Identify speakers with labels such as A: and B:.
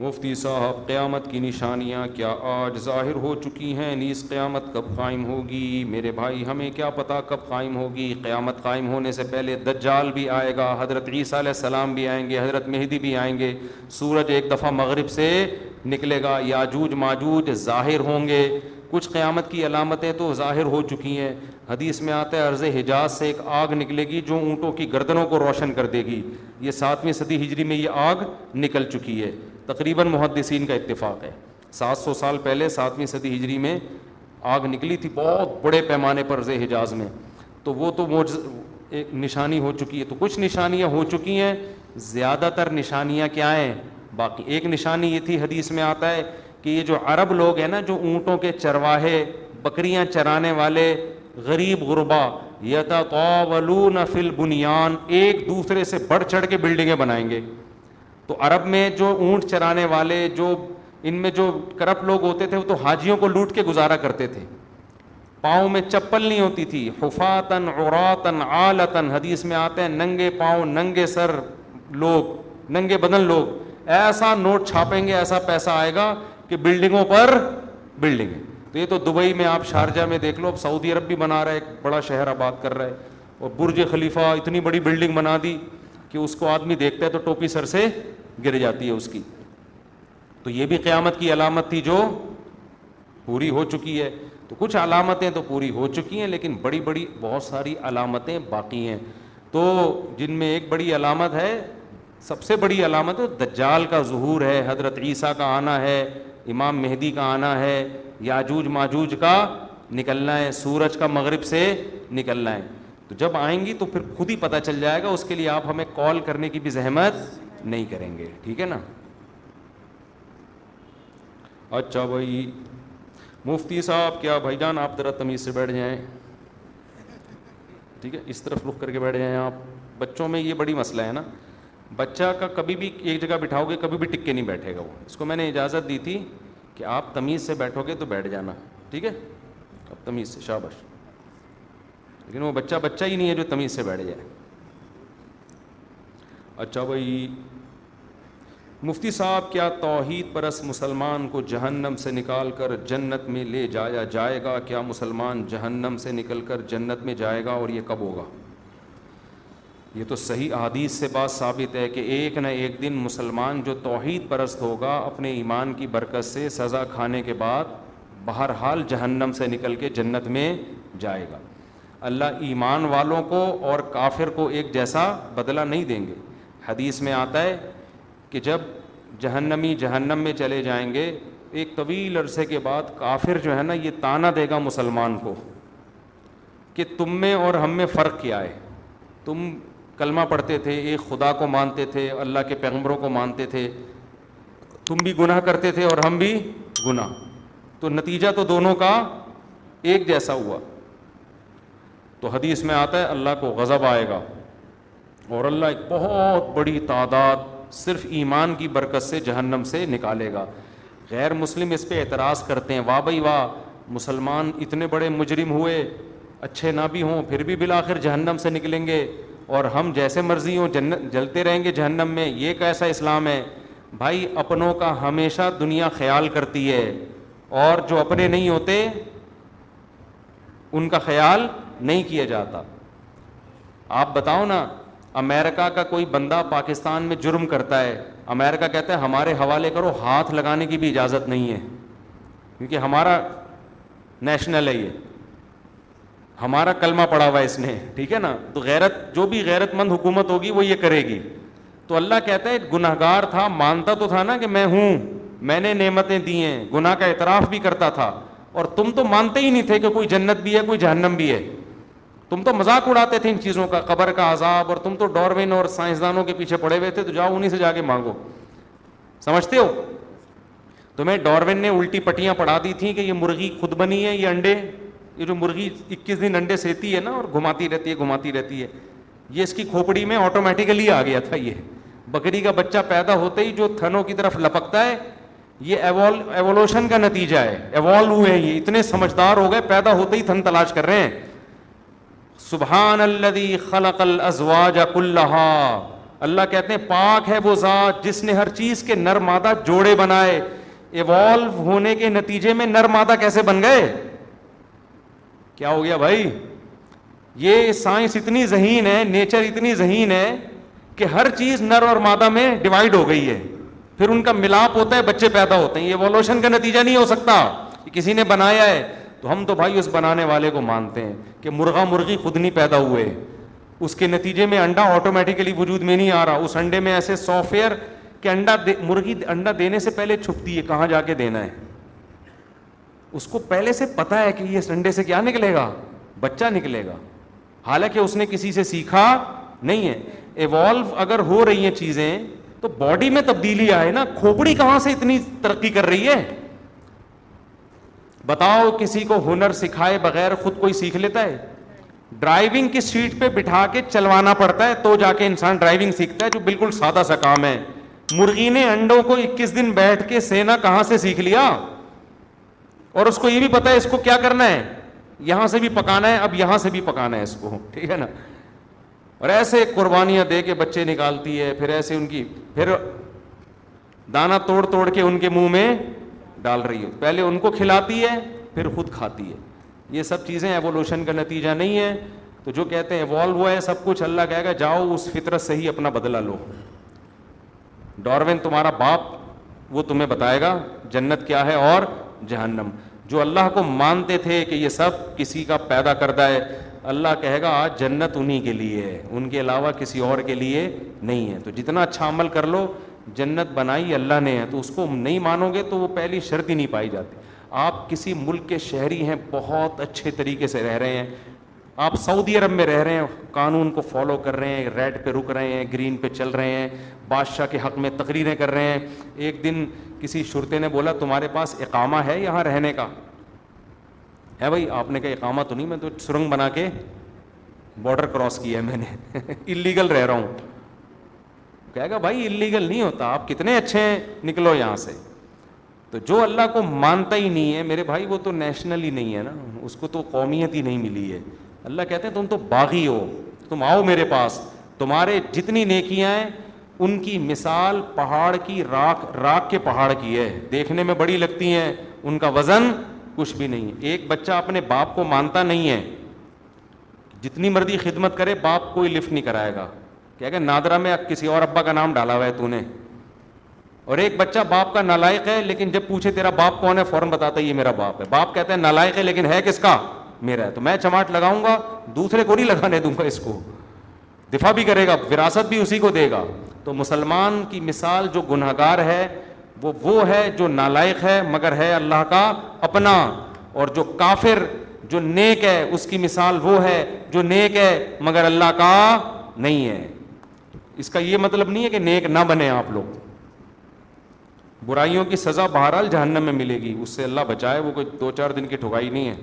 A: مفتی صاحب قیامت کی نشانیاں کیا آج ظاہر ہو چکی ہیں؟ نیز قیامت کب قائم ہوگی؟ میرے بھائی ہمیں کیا پتہ کب قائم ہوگی؟ قیامت قائم ہونے سے پہلے دجال بھی آئے گا، حضرت عیسیٰ علیہ السلام بھی آئیں گے، حضرت مہدی بھی آئیں گے، سورج ایک دفعہ مغرب سے نکلے گا، یاجوج ماجوج ظاہر ہوں گے۔ کچھ قیامت کی علامتیں تو ظاہر ہو چکی ہیں۔ حدیث میں آتا ہے عرض حجاز سے ایک آگ نکلے گی جو اونٹوں کی گردنوں کو روشن کر دے گی۔ یہ 7ویں صدی ہجری میں یہ آگ نکل چکی ہے، تقریباً محدثین کا اتفاق ہے۔ 700 سال پہلے 7ویں صدی ہجری میں آگ نکلی تھی بہت بڑے پیمانے پر عرض حجاز میں، تو وہ تو ایک نشانی ہو چکی ہے۔ تو کچھ نشانیاں ہو چکی ہیں، زیادہ تر نشانیاں کیا ہیں باقی؟ ایک نشانی یہ تھی، حدیث میں آتا ہے کہ یہ جو عرب لوگ ہیں نا، جو اونٹوں کے چرواہے، بکریاں چرانے والے غریب غربا، یتطاولون فی البنیان، ایک دوسرے سے بڑھ چڑھ کے بلڈنگیں بنائیں گے۔ تو عرب میں جو اونٹ چرانے والے، جو ان میں جو کرپٹ لوگ ہوتے تھے، وہ تو حاجیوں کو لوٹ کے گزارا کرتے تھے، پاؤں میں چپل نہیں ہوتی تھی، حفاتن عراتن عالتن، حدیث میں آتے ہیں ننگے پاؤں ننگے سر لوگ، ننگے بدن لوگ، ایسا نوٹ چھاپیں گے، ایسا پیسہ آئے گا کہ بلڈنگوں پر بلڈنگیں۔ تو یہ تو دبئی میں، آپ شارجہ میں دیکھ لو، اب سعودی عرب بھی بنا رہا ہے، ایک بڑا شہر آباد کر رہا ہے، اور برج خلیفہ اتنی بڑی بلڈنگ بنا دی کہ اس کو آدمی دیکھتا ہے تو ٹوپی سر سے گر جاتی ہے اس کی۔ تو یہ بھی قیامت کی علامت تھی جو پوری ہو چکی ہے۔ تو کچھ علامتیں تو پوری ہو چکی ہیں، لیکن بڑی بڑی بہت ساری علامتیں باقی ہیں۔ تو جن میں ایک بڑی علامت ہے، سب سے بڑی علامت دجال کا ظہور ہے، حضرت عیسیٰ کا آنا ہے، امام مہدی کا آنا ہے، یاجوج ماجوج کا نکلنا ہے، سورج کا مغرب سے نکلنا ہے۔ تو جب آئیں گی تو پھر خود ہی پتہ چل جائے گا، اس کے لیے آپ ہمیں کال کرنے کی بھی زحمت نہیں کریں گے، ٹھیک ہے نا؟ اچھا بھائی مفتی صاحب، کیا بھائی جان آپ ذرا تمیز سے بیٹھ جائیں، ٹھیک ہے، اس طرف رخ کر کے بیٹھ جائیں آپ۔ بچوں میں یہ بڑی مسئلہ ہے نا، بچہ کا کبھی بھی ایک جگہ بٹھاؤ گے کبھی بھی ٹک کے نہیں بیٹھے گا وہ۔ اس کو میں نے اجازت دی تھی کہ آپ تمیز سے بیٹھو گے تو بیٹھ جانا، ٹھیک ہے؟ اب تمیز سے، شاباش۔ لیکن وہ بچہ بچہ ہی نہیں ہے جو تمیز سے بیٹھ جائے۔ اچھا بھائی مفتی صاحب، کیا توحید پرست مسلمان کو جہنم سے نکال کر جنت میں لے جایا جائے گا؟ کیا مسلمان جہنم سے نکل کر جنت میں جائے گا، اور یہ کب ہوگا؟ یہ تو صحیح احادیث سے بات ثابت ہے کہ ایک نہ ایک دن مسلمان جو توحید پرست ہوگا، اپنے ایمان کی برکت سے سزا کھانے کے بعد بہرحال جہنم سے نکل کے جنت میں جائے گا۔ اللہ ایمان والوں کو اور کافر کو ایک جیسا بدلہ نہیں دیں گے۔ حدیث میں آتا ہے کہ جب جہنمی جہنم میں چلے جائیں گے، ایک طویل عرصے کے بعد کافر جو ہے نا، یہ طعنہ دے گا مسلمان کو کہ تم میں اور ہم میں فرق کیا ہے؟ تم کلمہ پڑھتے تھے، ایک خدا کو مانتے تھے، اللہ کے پیغمبروں کو مانتے تھے، تم بھی گناہ کرتے تھے اور ہم بھی گناہ، تو نتیجہ تو دونوں کا ایک جیسا ہوا۔ تو حدیث میں آتا ہے اللہ کو غضب آئے گا، اور اللہ ایک بہت بڑی تعداد صرف ایمان کی برکت سے جہنم سے نکالے گا۔ غیر مسلم اس پہ اعتراض کرتے ہیں، واہ بھائی واہ، مسلمان اتنے بڑے مجرم ہوئے، اچھے نہ بھی ہوں پھر بھی بالآخر جہنم سے نکلیں گے، اور ہم جیسے مرضی ہوں جلتے رہیں گے جہنم میں، یہ کیسا اسلام ہے؟ بھائی اپنوں کا ہمیشہ دنیا خیال کرتی ہے، اور جو اپنے نہیں ہوتے ان کا خیال نہیں کیا جاتا۔ آپ بتاؤ نا، امریکہ کا کوئی بندہ پاکستان میں جرم کرتا ہے، امریکہ کہتا ہے ہمارے حوالے کرو، ہاتھ لگانے کی بھی اجازت نہیں ہے، کیونکہ ہمارا نیشنل ہے، یہ ہمارا کلمہ پڑا ہوا ہے اس نے، ٹھیک ہے نا؟ تو غیرت، جو بھی غیرت مند حکومت ہوگی وہ یہ کرے گی۔ تو اللہ کہتا ہے گناہگار تھا، مانتا تو تھا نا کہ میں ہوں، میں نے نعمتیں دی ہیں، گناہ کا اعتراف بھی کرتا تھا، اور تم تو مانتے ہی نہیں تھے کہ کوئی جنت بھی ہے کوئی جہنم بھی ہے، تم تو مذاق اڑاتے تھے ان چیزوں کا، قبر کا عذاب، اور تم تو ڈاروین اور سائنسدانوں کے پیچھے پڑے ہوئے تھے، تو جاؤ انہی سے جا کے مانگو، سمجھتے ہو؟ تمہیں ڈاروین نے الٹی پٹیاں پڑھا دی تھیں کہ یہ مرغی خود بنی ہے، یہ انڈے، یہ جو مرغی 21 دن انڈے سیتی ہے نا اور گھماتی رہتی ہے، یہ اس کی کھوپڑی میں آٹومیٹیکلی آ گیا تھا۔ یہ بکری کا بچہ پیدا ہوتے ہی جو تھنوں کی طرف لپکتا ہے، یہ ایوولوشن کا نتیجہ ہے، ایوالو ہوئے، یہ اتنے سمجھدار ہو گئے، پیدا ہوتے ہی تھن تلاش کر رہے ہیں۔ سبحان الذی خلق الازواج کلھا، اللہ کہتے ہیں پاک ہے وہ ذات جس نے ہر چیز کے نر مادہ جوڑے بنائے. ایوالو ہونے کے نتیجے میں نر مادہ کیسے بن گئے؟ کیا ہو گیا بھائی؟ یہ سائنس اتنی ذہین ہے, نیچر اتنی ذہین ہے کہ ہر چیز نر اور مادہ میں ڈیوائڈ ہو گئی ہے, پھر ان کا ملاپ ہوتا ہے, بچے پیدا ہوتے ہیں. یہ ایوولوشن کا نتیجہ نہیں ہو سکتا, کسی نے بنایا ہے. تو ہم تو بھائی اس بنانے والے کو مانتے ہیں کہ مرغا مرغی خود نہیں پیدا ہوئے, اس کے نتیجے میں انڈا آٹومیٹیکلی وجود میں نہیں آ رہا. اس انڈے میں ایسے سافٹ ویئر کہ مرغی انڈا دینے سے پہلے چھپتی ہے کہاں جا کے دینا ہے. اس کو پہلے سے پتا ہے کہ یہ انڈے سے کیا نکلے گا, بچہ نکلے گا, حالانکہ اس نے کسی سے سیکھا نہیں ہے. ایوالو اگر ہو رہی ہیں چیزیں تو باڈی میں تبدیلی آئے نا. کھوپڑی کہاں سے اتنی ترقی کر رہی ہے؟ بتاؤ کسی کو ہنر سکھائے بغیر خود کوئی سیکھ لیتا ہے؟ ڈرائیونگ کی سیٹ پہ بٹھا کے چلوانا پڑتا ہے تو جا کے انسان ڈرائیونگ سیکھتا ہے, جو بالکل سادہ سا کام ہے. مرغی نے انڈوں کو 21 دن بیٹھ کے سینا کہاں سے سیکھ لیا, اور اس کو یہ بھی پتا ہے اس کو کیا کرنا ہے, یہاں سے بھی پکانا ہے, اب یہاں سے بھی پکانا ہے اس کو, ٹھیک ہے نا. اور ایسے قربانیاں دے کے بچے نکالتی ہے, پھر ایسے ان کی پھر دانا توڑ توڑ کے ان کے منہ میں ڈال رہی ہے, پہلے ان کو کھلاتی ہے پھر خود کھاتی ہے. یہ سب چیزیں ایوولوشن کا نتیجہ نہیں ہے. تو جو کہتے ہیں ایوالو ہوا ہے سب کچھ, اللہ کہے گا جاؤ اس فطرت سے ہی اپنا بدلہ لو. ڈارون تمہارا باپ, وہ تمہیں بتائے گا جنت کیا ہے اور جہنم. جو اللہ کو مانتے تھے کہ یہ سب کسی کا پیدا کردہ ہے, اللہ کہے گا آج جنت انہی کے لیے ہے, ان کے علاوہ کسی اور کے لیے نہیں ہے. تو جتنا اچھا عمل کر لو, جنت بنائی اللہ نے ہے, تو اس کو نہیں مانو گے تو وہ پہلی شرط ہی نہیں پائی جاتی. آپ کسی ملک کے شہری ہیں, بہت اچھے طریقے سے رہ رہے ہیں, آپ سعودی عرب میں رہ رہے ہیں, قانون کو فالو کر رہے ہیں, ریڈ پہ رک رہے ہیں, گرین پہ چل رہے ہیں, بادشاہ کے حق میں تقریریں کر رہے ہیں. ایک دن کسی شرطے نے بولا تمہارے پاس اقامہ ہے یہاں رہنے کا؟ ہے بھائی. آپ نے کہا اقامہ تو نہیں, میں تو سرنگ بنا کے بارڈر کراس کیا ہے میں نے, اللیگل رہ رہا ہوں. کہے گا بھائی اللیگل نہیں ہوتا, آپ کتنے اچھے ہیں, نکلو یہاں سے. تو جو اللہ کو مانتا ہی نہیں ہے میرے بھائی, وہ تو نیشنل ہی نہیں ہے نا, اس کو تو قومیت ہی نہیں ملی ہے. اللہ کہتے ہیں تم تو باغی ہو, تم آؤ میرے پاس, تمہارے جتنی نیکیاں ہیں ان کی مثال پہاڑ کی راکھ کے پہاڑ کی ہے, دیکھنے میں بڑی لگتی ہیں, ان کا وزن کچھ بھی نہیں ہے. ایک بچہ اپنے باپ کو مانتا نہیں ہے, جتنی مرضی خدمت کرے باپ کوئی لفٹ نہیں کرائے گا, کہے گا نادرا میں کسی اور ابا کا نام ڈالا ہوا ہے تو نے. اور ایک بچہ باپ کا نالائق ہے, لیکن جب پوچھے تیرا باپ کون ہے فوراً بتاتا ہے یہ میرا باپ ہے. باپ کہتا ہے نالائق ہے لیکن ہے کس کا, میرا ہے, تو میں چماٹ لگاؤں گا, دوسرے کو نہیں لگانے دوں گا, اس کو دفاع بھی کرے گا, وراثت بھی اسی کو دے گا. تو مسلمان کی مثال جو گنہگار ہے وہ ہے جو نالائق ہے مگر ہے اللہ کا اپنا, اور جو کافر جو نیک ہے اس کی مثال وہ ہے جو نیک ہے مگر اللہ کا نہیں ہے. اس کا یہ مطلب نہیں ہے کہ نیک نہ بنے آپ لوگ. برائیوں کی سزا بہرحال جہنم میں ملے گی, اس سے اللہ بچائے, وہ کوئی 2-4 دن کی ٹھکائی نہیں ہے.